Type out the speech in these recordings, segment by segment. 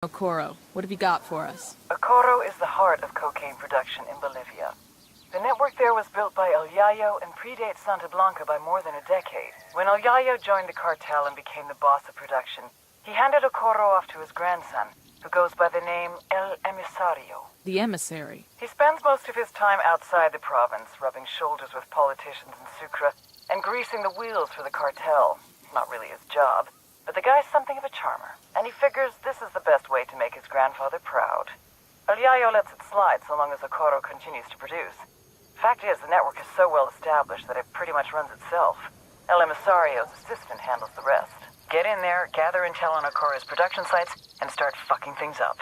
Okoro, what have you got for us? Okoro is the heart of cocaine production in Bolivia. The network there was built by El Yayo and predates Santa Blanca by more than a decade. When El Yayo joined the cartel and became the boss of production, he handed Okoro off to his grandson, who goes by the name El Emisario. The emissary. He spends most of his time outside the province, rubbing shoulders with politicians in Sucre and greasing the wheels for the cartel. Not really his job, but the guy's something of a charmer, and he figures this is the best way to make his grandfather proud. El Yayo lets it slide so long as Okoro continues to produce. Fact is, the network is so well established that it pretty much runs itself. El Emisario's assistant handles the rest. Get in there, gather intel on Okoro's production sites, and start fucking things up.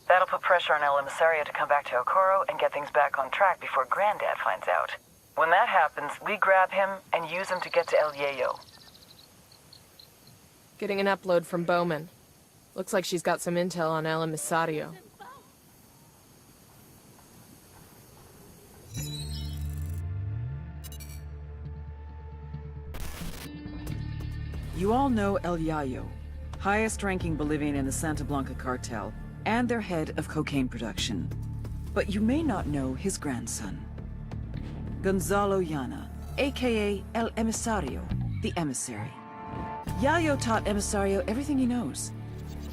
That'll put pressure on El Emisario to come back to Okoro and get things back on track before Granddad finds out. When that happens, we grab him and use him to get to El Yayo. Getting an upload from Bowman. Looks like she's got some intel on El Emisario. You all know El Yayo, highest-ranking Bolivian in the Santa Blanca cartel, and their head of cocaine production. But you may not know his grandson, Gonzalo Llana, aka El Emisario, the emissary. Yayo taught Emisario everything he knows.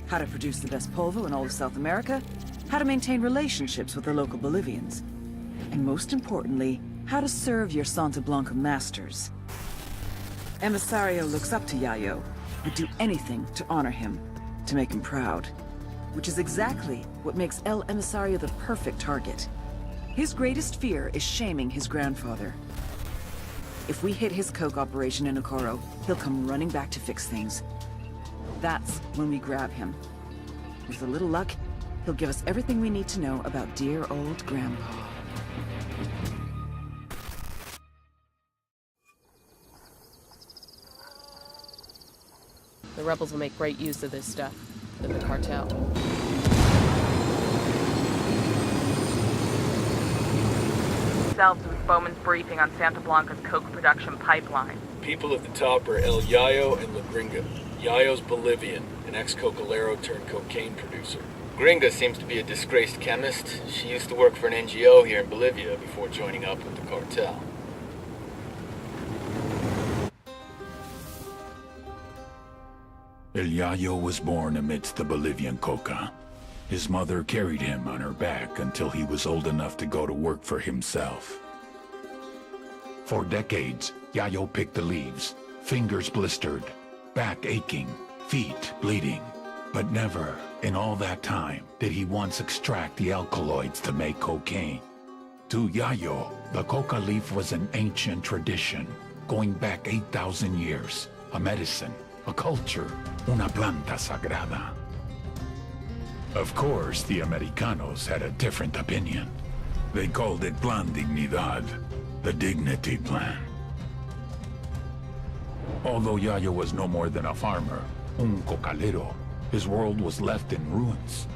How to produce the best polvo in all of South America, how to maintain relationships with the local Bolivians, and most importantly, how to serve your Santa Blanca masters. Emisario looks up to Yayo, would do anything to honor him, to make him proud. Which is exactly what makes El Emisario the perfect target. His greatest fear is shaming his grandfather. If we hit his coke operation in Okoro, he'll come running back to fix things. That's when we grab him. With a little luck, he'll give us everything we need to know about dear old Grandpa. The rebels will make great use of this stuff. The cartel. Phelps with Bowman's briefing on Santa Blanca's coke production pipeline. People at the top are El Yayo and La Gringa. Yayo's Bolivian, an ex-cocalero turned cocaine producer. Gringa seems to be a disgraced chemist. She used to work for an NGO here in Bolivia before joining up with the cartel. El Yayo was born amidst the Bolivian coca. His mother carried him on her back until he was old enough to go to work for himself. For decades, Yayo picked the leaves, fingers blistered, back aching, feet bleeding. But never, in all that time, did he once extract the alkaloids to make cocaine. To Yayo, the coca leaf was an ancient tradition, going back 8,000 years, a medicine, a culture, una planta sagrada. Of course, the Americanos had a different opinion. They called it Plan Dignidad, the Dignity Plan. Although Yayo was no more than a farmer, un cocalero, his world was left in ruins.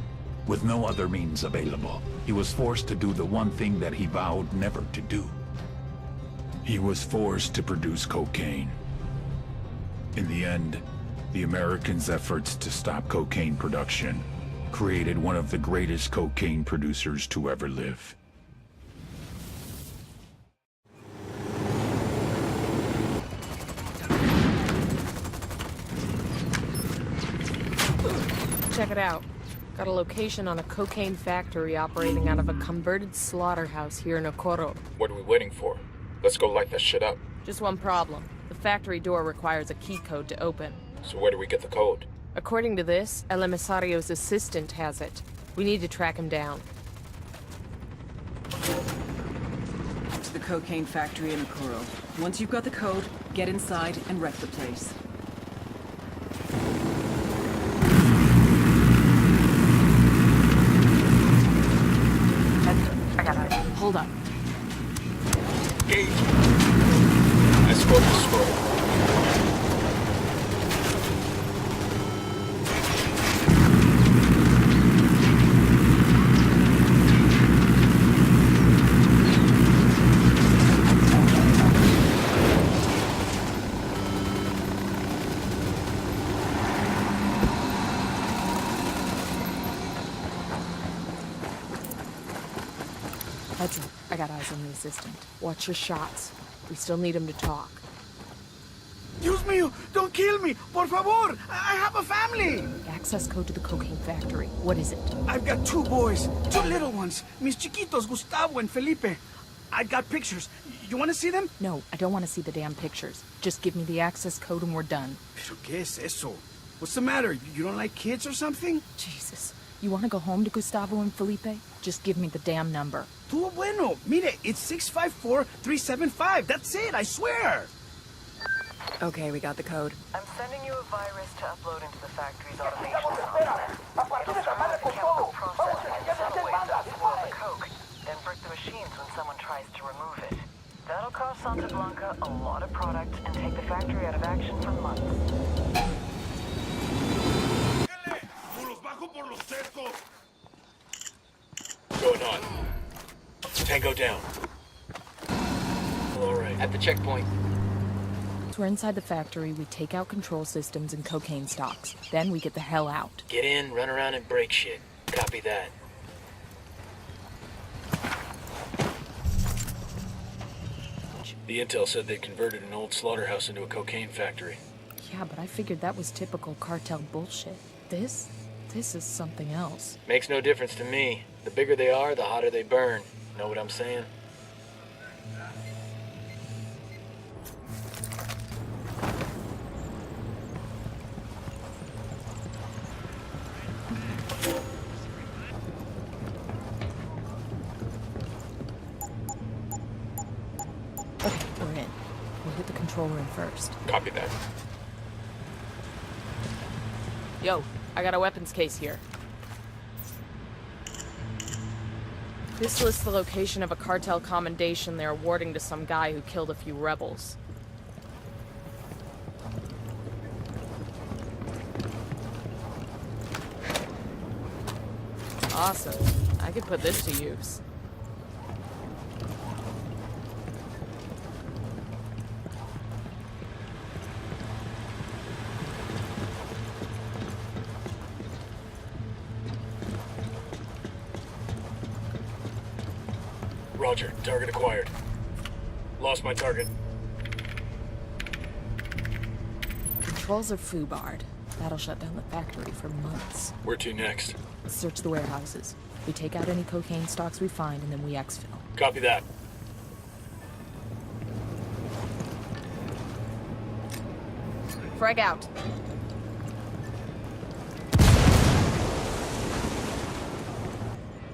With no other means available, he was forced to do the one thing that he vowed never to do. He was forced to produce cocaine. In the end, the Americans' efforts to stop cocaine production created one of the greatest cocaine producers to ever live. Check it out. Got a location on a cocaine factory operating out of a converted slaughterhouse here in Okoro. What are we waiting for? Let's go light that shit up. Just one problem. The factory door requires a key code to open. So where do we get the code? According to this, El Emisario's assistant has it. We need to track him down. To the cocaine factory in Okoro. Once you've got the code, get inside and wreck the place. I got it. Hold up. Gage! I spoke the story. Heads up. I got eyes on the assistant. Watch your shots. We still need him to talk. Dios mío, don't kill me, por favor. I have a family. Access code to the cocaine factory. What is it? I've got 2 boys, 2 little ones. Mis chiquitos, Gustavo and Felipe. I got pictures. You want to see them? No, I don't want to see the damn pictures. Just give me the access code and we're done. Pero ¿qué es eso? What's the matter? You don't like kids or something? Jesus. You want to go home to Gustavo and Felipe? Just give me the damn number. Tú bueno. Mire, it's 654-375. That's it, I swear. Okay, we got the code. I'm sending you a virus to upload into the factory's automation software. It'll start with the chemical processing and subtle ways that spoil the coke, then break the machines when someone tries to remove it. That'll cost Santa Blanca a lot of product and take the factory out of action for months. What's going on? Tango down. All right. At the checkpoint. We're inside the factory, we take out control systems and cocaine stocks. Then we get the hell out. Get in, run around, and break shit. Copy that. The intel said they converted an old slaughterhouse into a cocaine factory. Yeah, but I figured that was typical cartel bullshit. This is something else. Makes no difference to me. The bigger they are, the hotter they burn. Know what I'm saying? Okay, we're in. We'll hit the control room first. Copy that. Yo, I got a weapons case here. This lists the location of a cartel commendation they're awarding to some guy who killed a few rebels. Awesome. I could put this to use. Roger, target acquired. Lost my target. Controls are foobarred. That'll shut down the factory for months. Where to next? Search the warehouses. We take out any cocaine stocks we find, and then we exfil. Copy that. Frag out.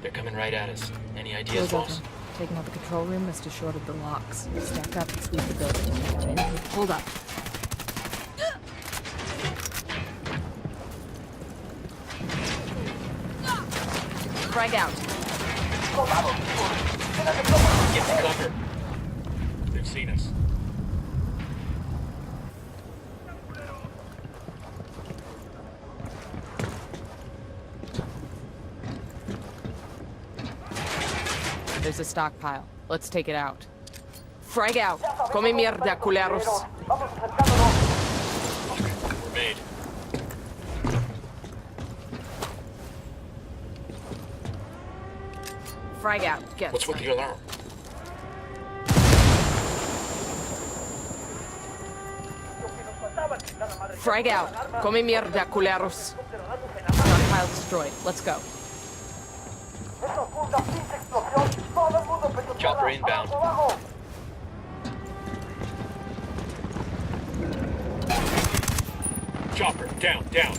They're coming right at us. Any ideas, Doors boss? open. Taking out the control room must have shorted the locks. Stack up and sweep the building. Hold up. Frag out. Get to cover. They've seen us. There's a stockpile. Let's take it out. Frag out. Come mierda, culeros. We're made. Frag out. Get What's with some. the alarm? Frag out. Come mierda, culeros. Stockpile destroyed. Let's go. Chopper inbound. Chopper, down, down.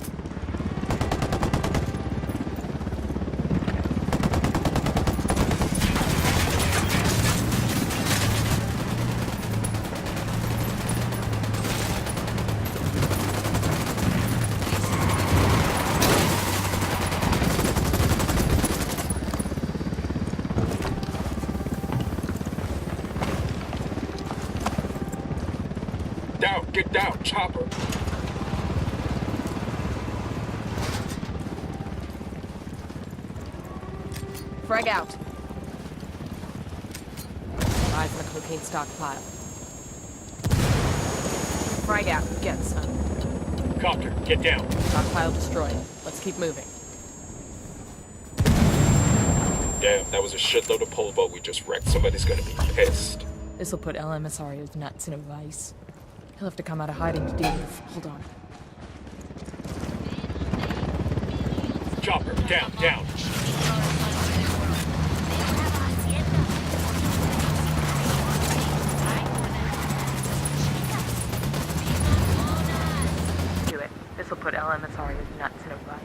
Down, get down, chopper. Frag out. Eyes on the cocaine stockpile. Frag out. Get some. Copter, get down. Stockpile destroyed. Let's keep moving. Damn, that was a shitload of pole boat we just wrecked. Somebody's gonna be pissed. This'll put El Emisario's nuts in a vice. He'll have to come out of hiding to deal with. Hold on. Chopper, down. Do it. This'll put El Emisario's nuts in a vice.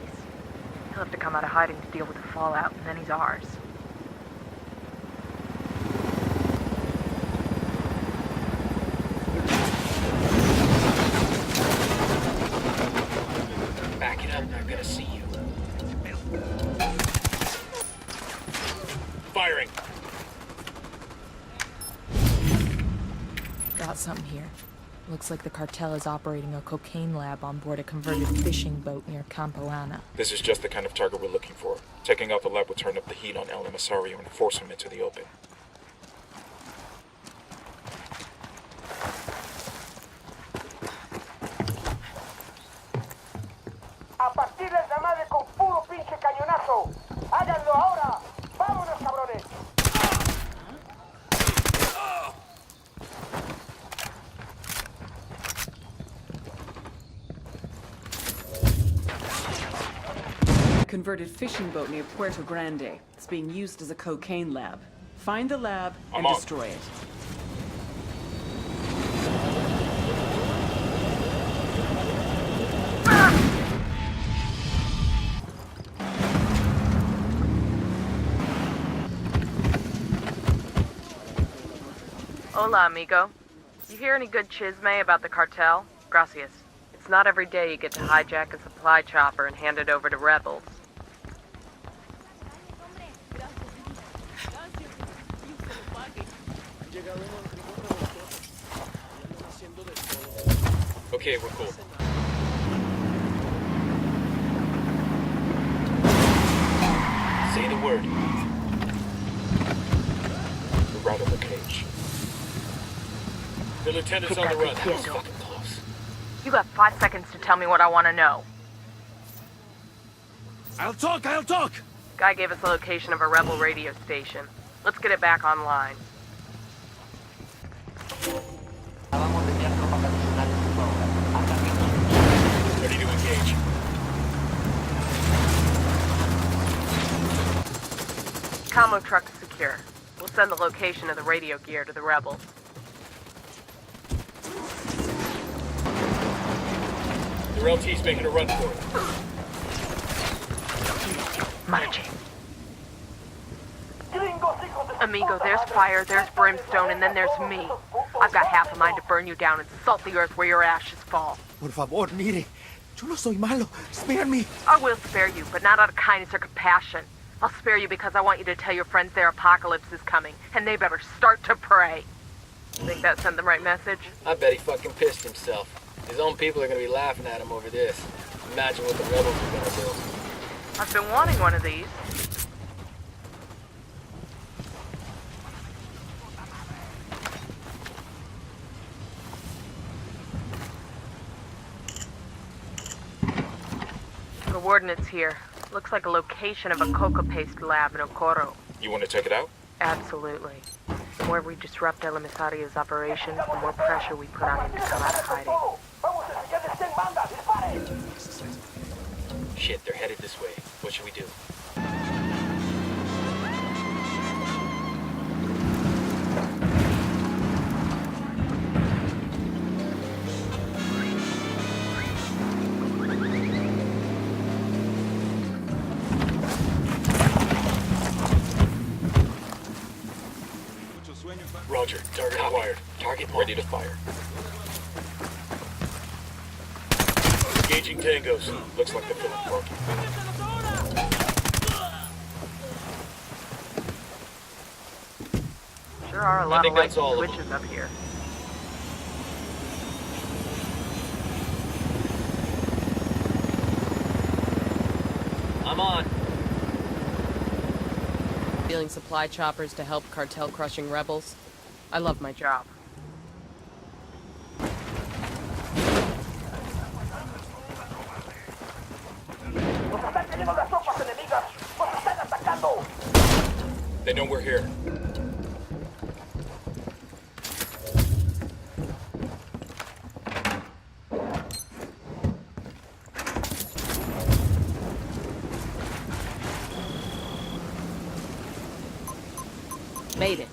He'll have to come out of hiding to deal with the fallout, and then he's ours. Back it up, they're gonna see you. Firing! Got something here. Looks like the cartel is operating a cocaine lab on board a converted fishing boat near Campo Ana. This is just the kind of target we're looking for. Taking out the lab will turn up the heat on El Emisario and force him into the open. A partir la llamada con puro pinche cañonazo. Háganlo ahora. Vámonos, cabrones. A converted fishing boat near Puerto Grande. It's being used as a cocaine lab. Find the lab and on. destroy it. Hola, amigo. You hear any good chisme about the cartel? Gracias. It's not every day you get to hijack a supply chopper and hand it over to rebels. Okay, we're cool. Say the word. We're right on the cage. The lieutenant's on the run. That was fucking close. You got 5 seconds to tell me what I want to know. I'll talk! Guy gave us the location of a rebel radio station. Let's get it back online. Ready to engage. Combo truck is secure. We'll send the location of the radio gear to the rebels. The LT's making a run for it. Marche. Amigo, there's fire, there's brimstone, and then there's me. I've got half a mind to burn you down and salt the earth where your ashes fall. Por favor, mire. Yo no soy malo. Spare me. I will spare you, but not out of kindness or compassion. I'll spare you because I want you to tell your friends their apocalypse is coming, and they better start to pray. Think that sent the right message? I bet he fucking pissed himself. His own people are gonna be laughing at him over this. Imagine what the rebels are gonna do. I've been wanting one of these. Coordinates here. Looks like a location of a coca paste lab in Ocoro. You want to check it out? Absolutely. The more we disrupt El Emisario's operation, the more pressure we put on him to come out of hiding. Shit, they're headed this way. What should we do? Roger. Target acquired. Target Ready to fire. Engaging tangos. Looks like they're feeling funky. Sure are a lot of think lights that's all and of them. switches up here. I'm on. Stealing supply choppers to help cartel crushing rebels. I love my job. They know we're here. Made it.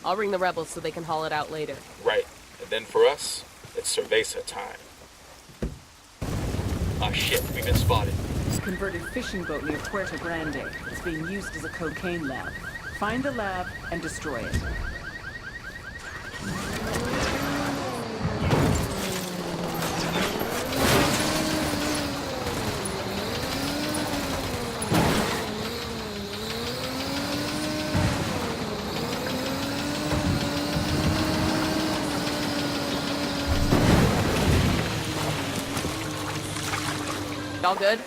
I'll ring the rebels so they can haul it out later. Right. And then for us, it's cerveza time. Ah, shit. We've been spotted. This converted fishing boat near Puerto Grande. It's being used as a cocaine lab. Find the lab and destroy it. All good?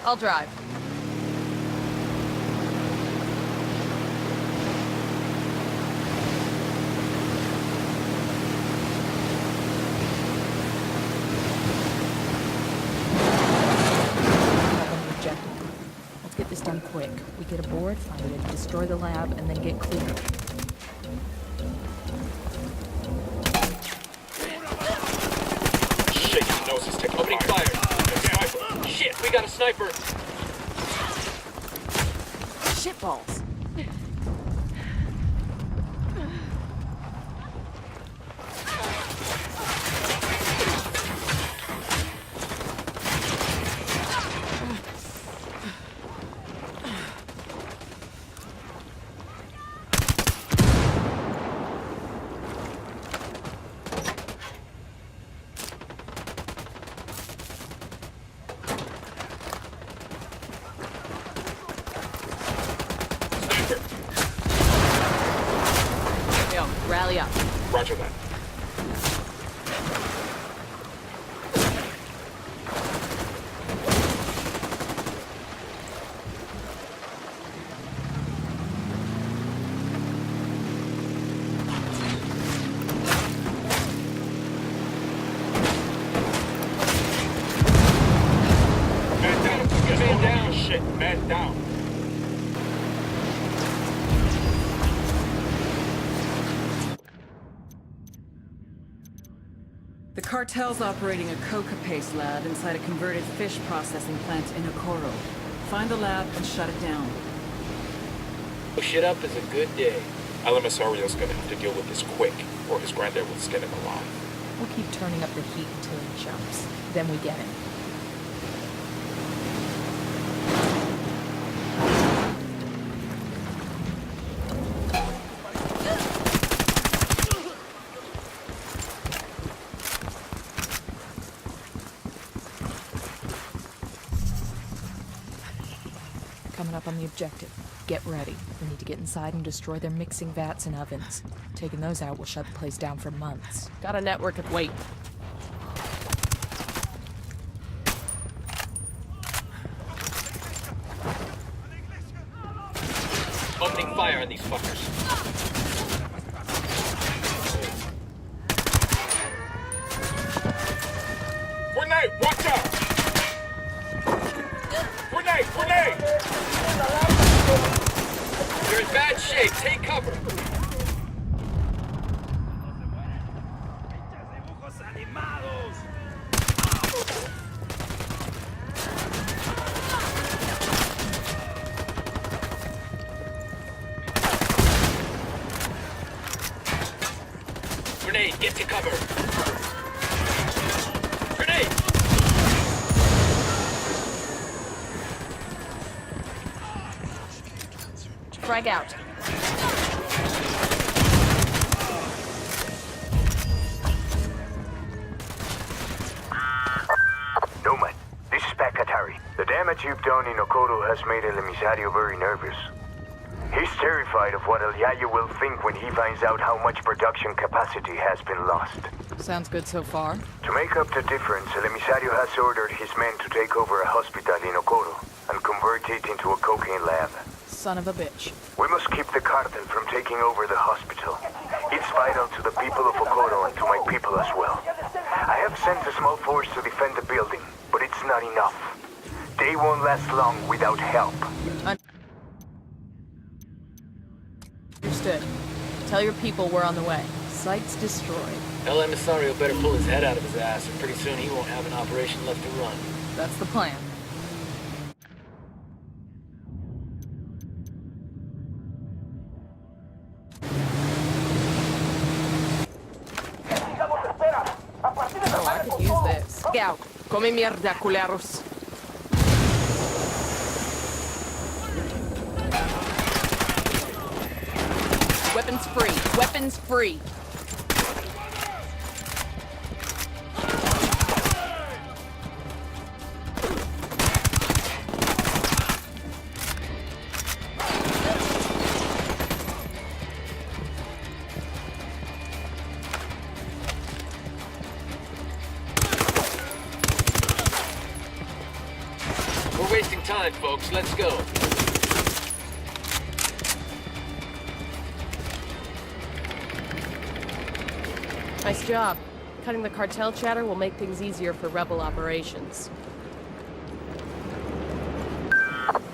I'll drive. Let's get this done quick. We get aboard, find it, destroy the lab, and then get clear. Shit, he knows he's taking opening fire. Sniper. Shit, we got a sniper. Shitballs. Rally up. Roger that. Man down. Man down. Shit, man down. The cartel's operating a coca paste lab inside a converted fish processing plant in Okoro. Find the lab and shut it down. Shit up is a good day. El Emisario's gonna have to deal with this quick, or his granddad will skin him alive. We'll keep turning up the heat until he jumps. Then we get him. Coming up on the objective. Get ready. We need to get inside and destroy their mixing vats and ovens. Taking those out will shut the place down for months. Got a network of weight. Opening fire on these fuckers. Grenade! Watch out! Grenade! Grenade! You're in bad shape. Take cover. Grenade, get to cover. Grenade! Frag out. Nomad, this is Pakatari. The damage you've done in Okoro has made El Emisario very nervous. He's terrified of what El Yayo will think when he finds out how much production capacity has been lost. Sounds good so far. To make up the difference, El Emisario has ordered his men to take over a hospital in Okoro and convert it into a cocaine lab. Son of a bitch. We must keep the cartel from taking over the hospital. It's vital to the people of Okoro and to my defend the building, but it's not enough. They won't last long without help. Understood. Tell your people we're on the way. Site's destroyed. El Emisario better pull his head out of his ass, and pretty soon he won't have an operation left to run. That's the plan. Oh, I could use this. Go. Come mierda, culeros. Weapons free. Weapons free. We're wasting time, folks. Let's go. Nice job. Cutting the cartel chatter will make things easier for rebel operations.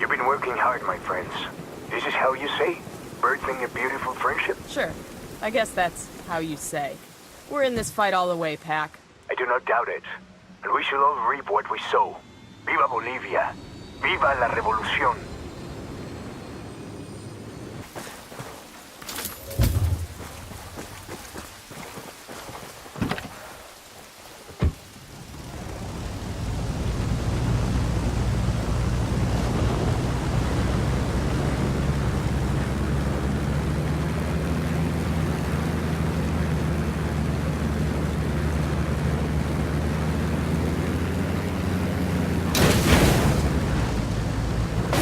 You've been working hard, my friends. This is how you say? Birthing a beautiful friendship? Sure. I guess that's how you say. We're in this fight all the way, Pac. I do not doubt it. And we shall all reap what we sow. Viva Bolivia! Viva la revolución!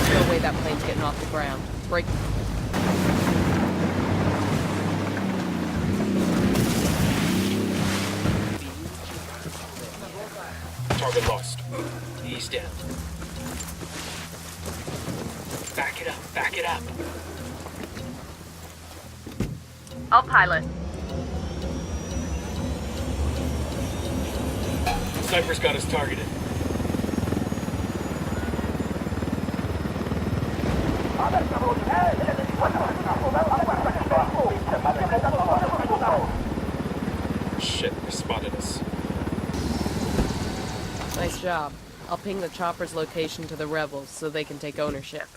No way that plane's getting off the ground. Break. Target lost. East end. Back it up, back it up. I'll pilot. Sniper's got us targeted. Shit, they spotted us. Nice job. I'll ping the chopper's location to the rebels so they can take ownership.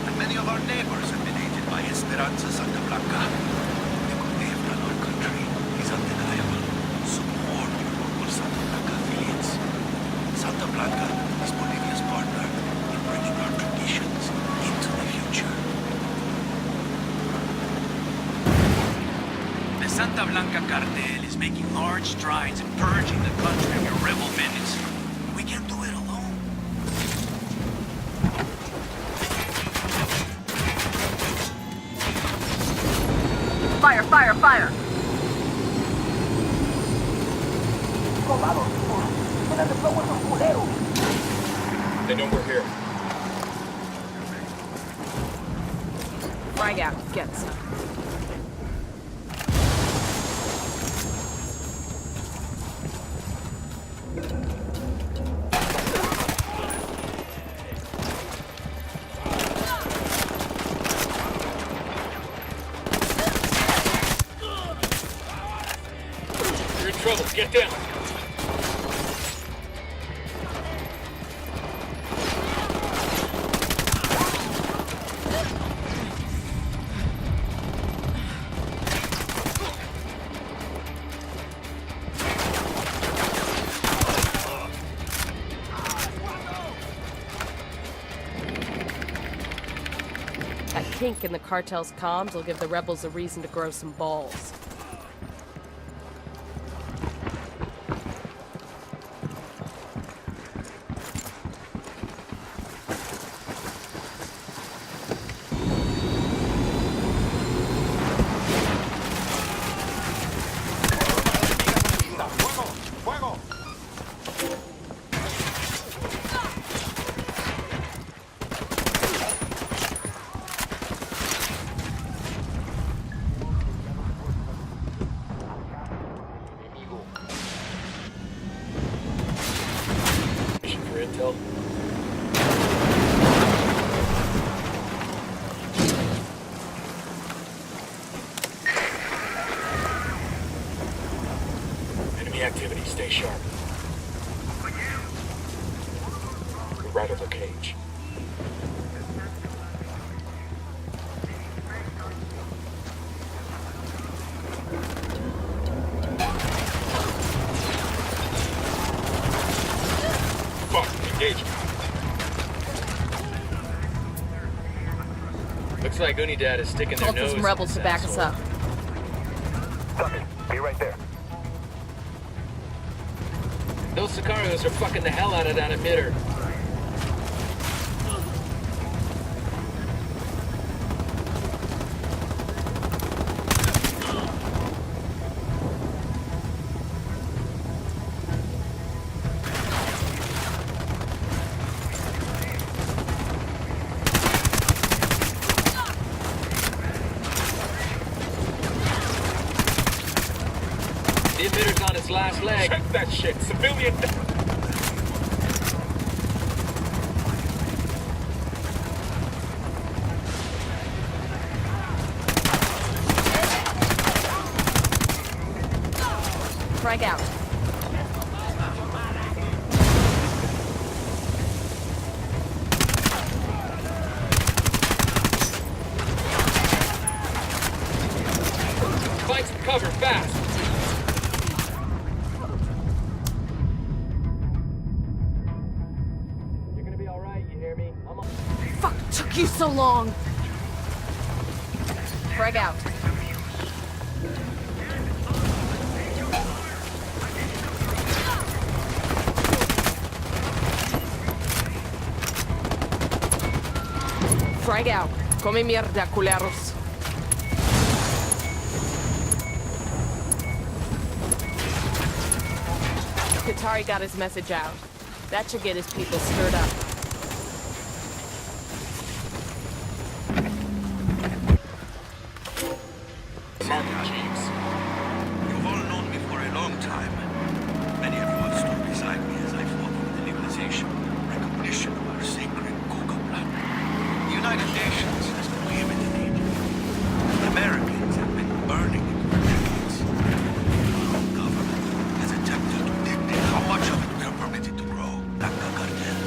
And many of our neighbors have been aided by Esperanza Santa Blanca. The good they have done our country is undeniable. Support your local Santa Blanca affiliates. Santa Blanca is Bolivia's partner in bringing our traditions into the future. The Santa Blanca cartel is making large strides in purging the country of your rebel bandits. We can't do it alone. Fire, fire, fire! They know we're here. Frag out. Get some. You're in trouble. Get down. That kink in the cartel's comms will give the rebels a reason to grow some balls. activity. Stay sharp. We're right over cage. Fuck, engage. Looks like Unidad is sticking their Call for nose some in rebels this to back us asshole. up. Copy. Be right there. Those Sicarios are fucking the hell out of that emitter. The emitter's on its last leg. Check that shit. Civilian. Frag out. Find some cover fast. You're gonna be alright, you hear me? I'm on. Fuck, took you so long. Frag out. Frag out. Come mierda, culeros. Qatari got his message out. That should get his people stirred up. Market Jeeves. You've all known me for a long time. Many of you have stood beside me as I fought for the legalization, recognition of our sacred coca plant. The United Nations has prohibited it. Americans have been burning it for decades. The government has attempted to dictate how much of it we are permitted to grow. Blanca cartel.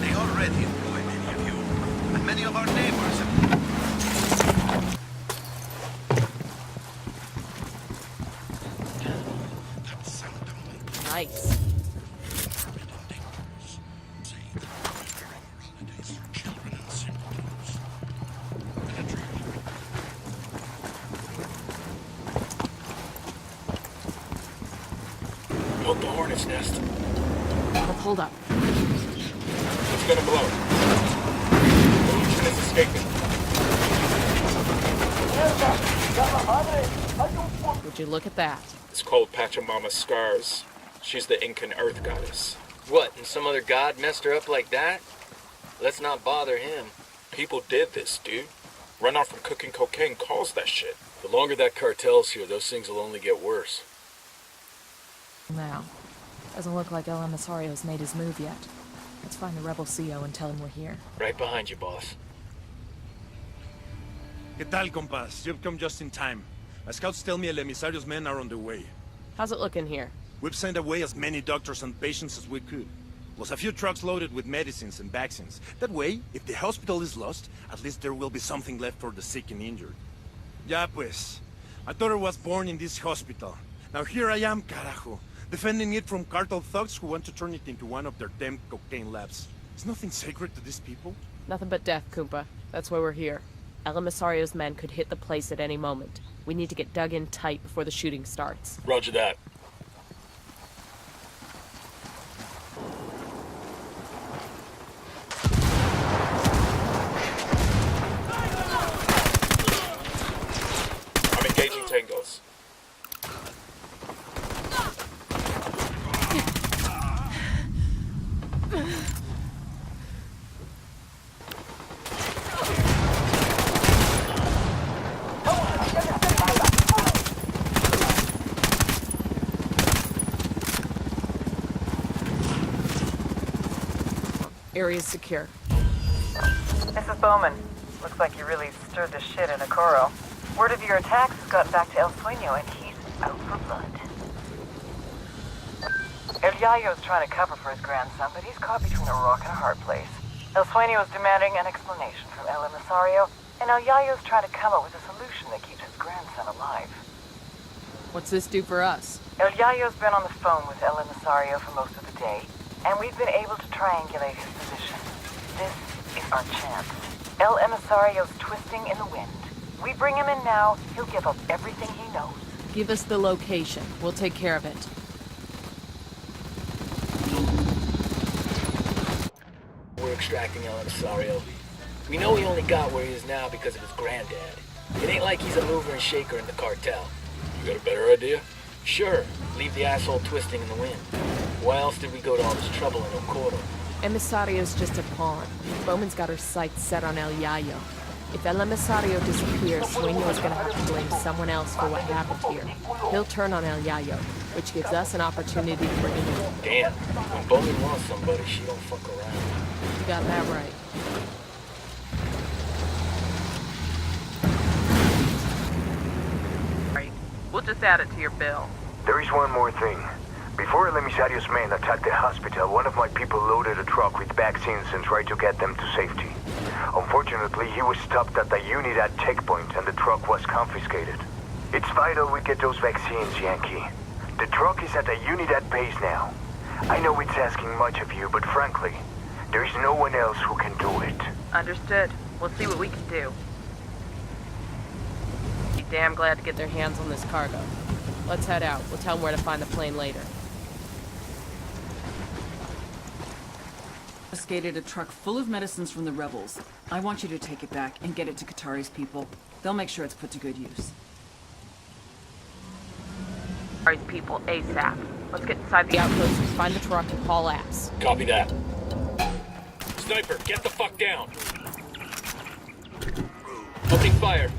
They already employ many of you, and many of our neighbors have... Nice. Built the hornet's nest. Hold up. It's gonna blow. Pollution is escaping. Would you look at that? It's called Pachamama's scars. She's the Incan earth goddess. What, and some other god messed her up like that? Let's not bother him. People did this, dude. Runoff from cooking cocaine caused that shit. The longer that cartel's here, those things will only get worse. Now, doesn't look like El Emisario's made his move yet. Let's find the rebel CO and tell him we're here. Right behind you, boss. ¿Qué tal, compas? You've come just in time. My scouts tell me El Emisario's men are on the way. How's it looking here? We've sent away as many doctors and patients as we could. Plus a few trucks loaded with medicines and vaccines. That way, if the hospital is lost, at least there will be something left for the sick and injured. Ya pues. My daughter was born in this hospital. Now here I am, carajo. Defending it from cartel thugs who want to turn it into one of their damn cocaine labs. Is nothing sacred to these people? Nothing but death, Kumpa. That's why we're here. El Emisario's men could hit the place at any moment. We need to get dug in tight before the shooting starts. Roger that. I'm engaging tangos. Area's secure. Mrs. Bowman, looks like you really stirred the shit in Okoro. Word of your attacks has gotten back to El Sueño, and he's out for blood. El Yayo's trying to cover for his grandson, but he's caught between a rock and a hard place. El Sueño's demanding an explanation from El Emisario, and El Yayo's trying to come up with a solution that keeps his grandson alive. What's this do for us? El Yayo's been on the phone with El Emisario for most of the day, and we've been able to triangulate his position. This is our chance. El Emisario's twisting in the wind. We bring him in now, he'll give up everything he knows. Give us the location. We'll take care of it. We're extracting El Emisario. We know he only got where he is now because of his granddad. It ain't like he's a mover and shaker in the cartel. You got a better idea? Sure, leave the asshole twisting in the wind. Why else did we go to all this trouble in Okoro? Emisario's just a pawn. Bowman's got her sights set on El Yayo. If El Emisario disappears, Sueño's gonna have to blame someone else for what happened here. He'll turn on El Yayo, which gives us an opportunity to bring him in. Damn, when Bowman wants somebody, she don't fuck around. You got that right. Right. We'll just add it to your bill. There is one more thing. Before El Emisario's men attacked the hospital, one of my people loaded a truck with vaccines and tried to get them to safety. Unfortunately, he was stopped at the Unidad checkpoint and the truck was confiscated. It's vital we get those vaccines, Yankee. The truck is at the Unidad base now. I know it's asking much of you, but frankly, there's no one else who can do it. Understood. We'll see what we can do. Be damn glad to get their hands on this cargo. Let's head out. We'll tell them where to find the plane later. Confiscated a truck full of medicines from the rebels. I want you to take it back and get it to Qatari's people. They'll make sure it's put to good use. Alright, people, ASAP. Let's get inside the Outpost, find the truck and haul ass. Copy that. Sniper, get the fuck down! Opening fire.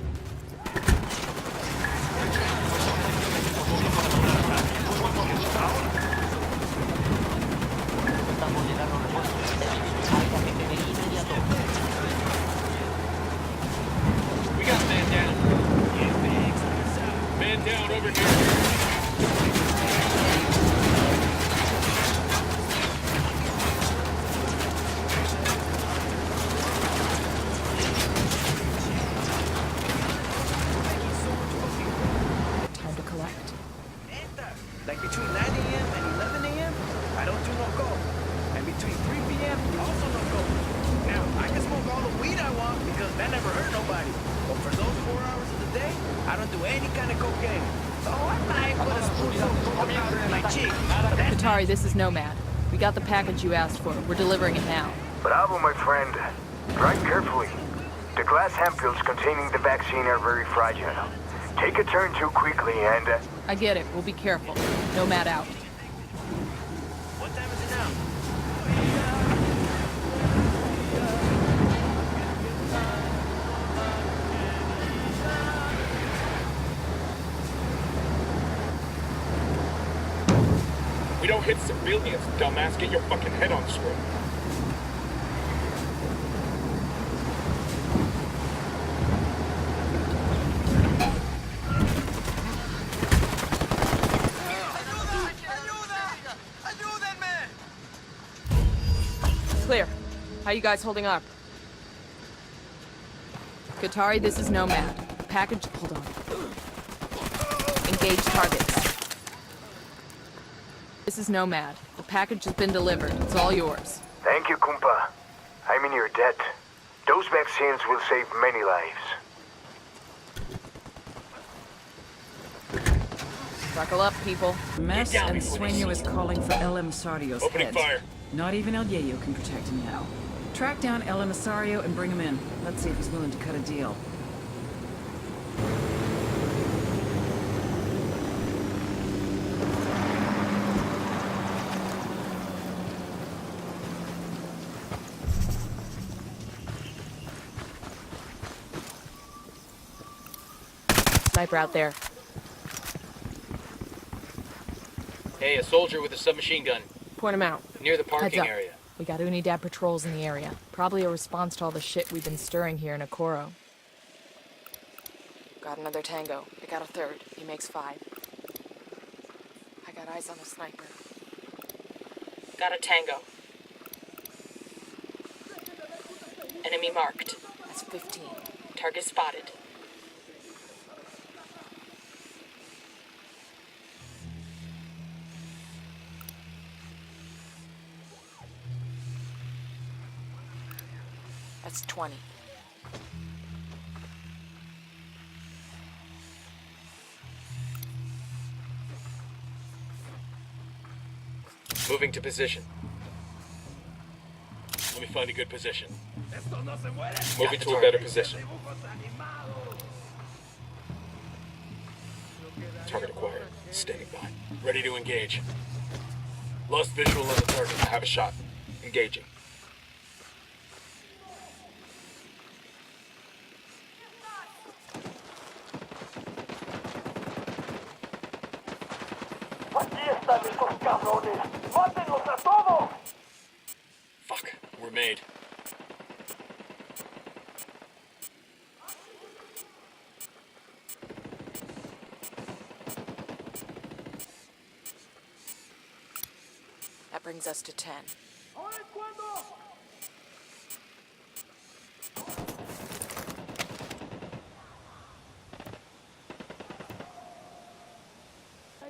We got man down. Man down over here. Time to collect. Like between 9 a.m. and 11 a.m., I don't do no go. And between 3 p.m., also no go. Now, I can smoke all the weed I want because that never hurt nobody. But for those 4 hours of the day, I don't do any kind of cocaine. So I might put a spoonful of coca powder in my cheek. Qatari, this is Nomad. We got the package you asked for. We're delivering it now. Bravo, my friend. Drive carefully. The glass ampoules containing the vaccine are very fragile. Take a turn too quickly and... I get it. We'll be careful. Nomad out. What time is it now? We don't hit civilians, dumbass. Get your fucking head on straight. Clear. How you guys holding up? Qatari, this is Nomad. Package... Hold on. Engage targets. This is Nomad. The package has been delivered. It's all yours. Thank you, Kumpa. I'm in your debt. Those vaccines will save many lives. Buckle up, people. Mess and Sueño is calling for El Emisario's Opening head. fire. Not even El Yayo can protect him now. Track down El Emisario and bring him in. Let's see if he's willing to cut a deal. Sniper out there. Hey, a soldier with a submachine gun. Point him out. Near the Heads parking up. area. We got Unidad patrols in the area. Probably a response to all the shit we've been stirring here in Okoro. Got another tango. I got a third. He makes 5. I got eyes on a sniper. Got a tango. Enemy marked. That's 15. Target spotted. That's 20. Moving to position. Let me find a good position. Moving to a better position. Target acquired. Standing by. Ready to engage. Lost visual on the target. I have a shot. Engaging. Aquí están esos cabrones. ¡Mátenlos a todos! Fuck. We're made. That brings us to 10.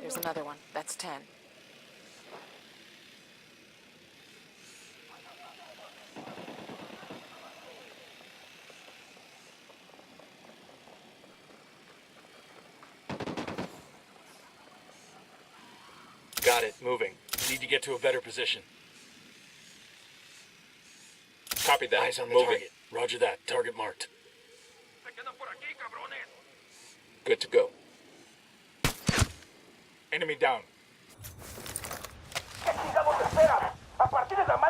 There's another one. That's 10. Got it. Moving. Need to get to a better position. Copy that. Eyes on the target. Roger that. Target marked. Good to go. Enemy down.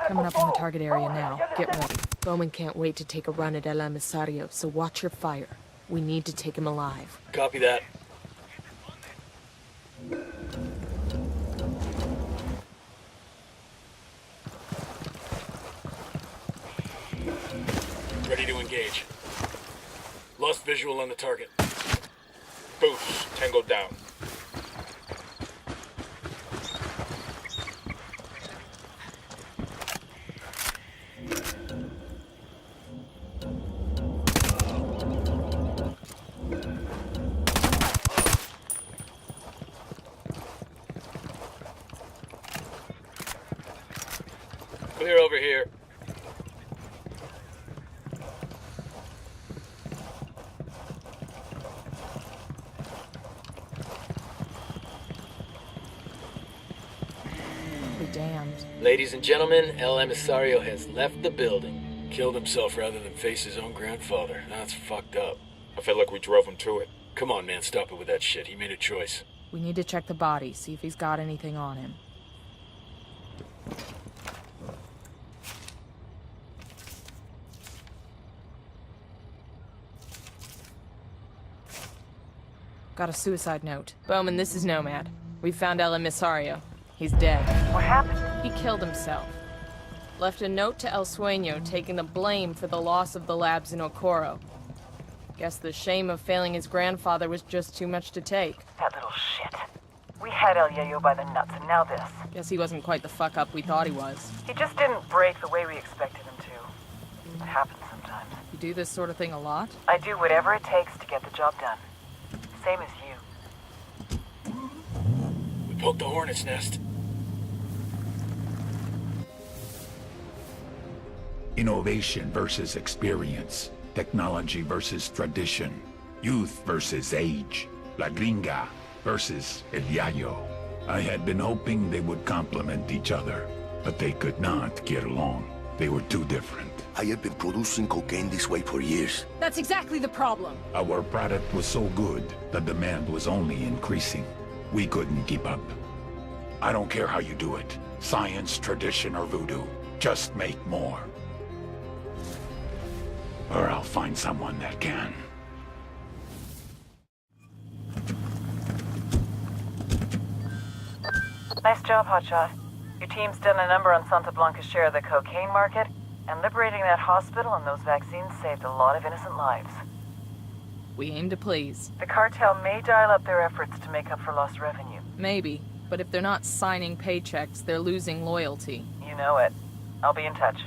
Coming up on the target area now. Get ready. Bowman can't wait to take a run at El Emisario, so watch your fire. We need to take him alive. Copy that. Ready to engage. Lost visual on the target. Boost. Tango down. Clear over here. Be damned. Ladies and gentlemen, El Emisario has left the building. Killed himself rather than face his own grandfather. That's fucked up. I felt like we drove him to it. Come on, man, stop it with that shit. He made a choice. We need to check the body, see if he's got anything on him. Got a suicide note. Bowman, this is Nomad. We found El Emisario. He's dead. What happened? He killed himself. Left a note to El Sueño taking the blame for the loss of the labs in Okoro. Guess the shame of failing his grandfather was just too much to take. That little shit. We had El Yayo by the nuts, and now this. Guess he wasn't quite the fuck-up we thought he was. He just didn't break the way we expected him to. It happens sometimes. You do this sort of thing a lot? I do whatever it takes to get the job done. Same as you. We poked the hornet's nest. Innovation versus experience. Technology versus tradition. Youth versus age. La Gringa versus El Yayo. I had been hoping they would complement each other, but they could not get along. They were too different. I have been producing cocaine this way for years. That's exactly the problem. Our product was so good, the demand was only increasing. We couldn't keep up. I don't care how you do it. Science, tradition, or voodoo. Just make more. Or I'll find someone that can. Nice job, Hotshot. Your team's done a number on Santa Blanca's share of the cocaine market, and liberating that hospital and those vaccines saved a lot of innocent lives. We aim to please. The cartel may dial up their efforts to make up for lost revenue. Maybe. but if they're not signing paychecks, they're losing loyalty. You know it. I'll be in touch.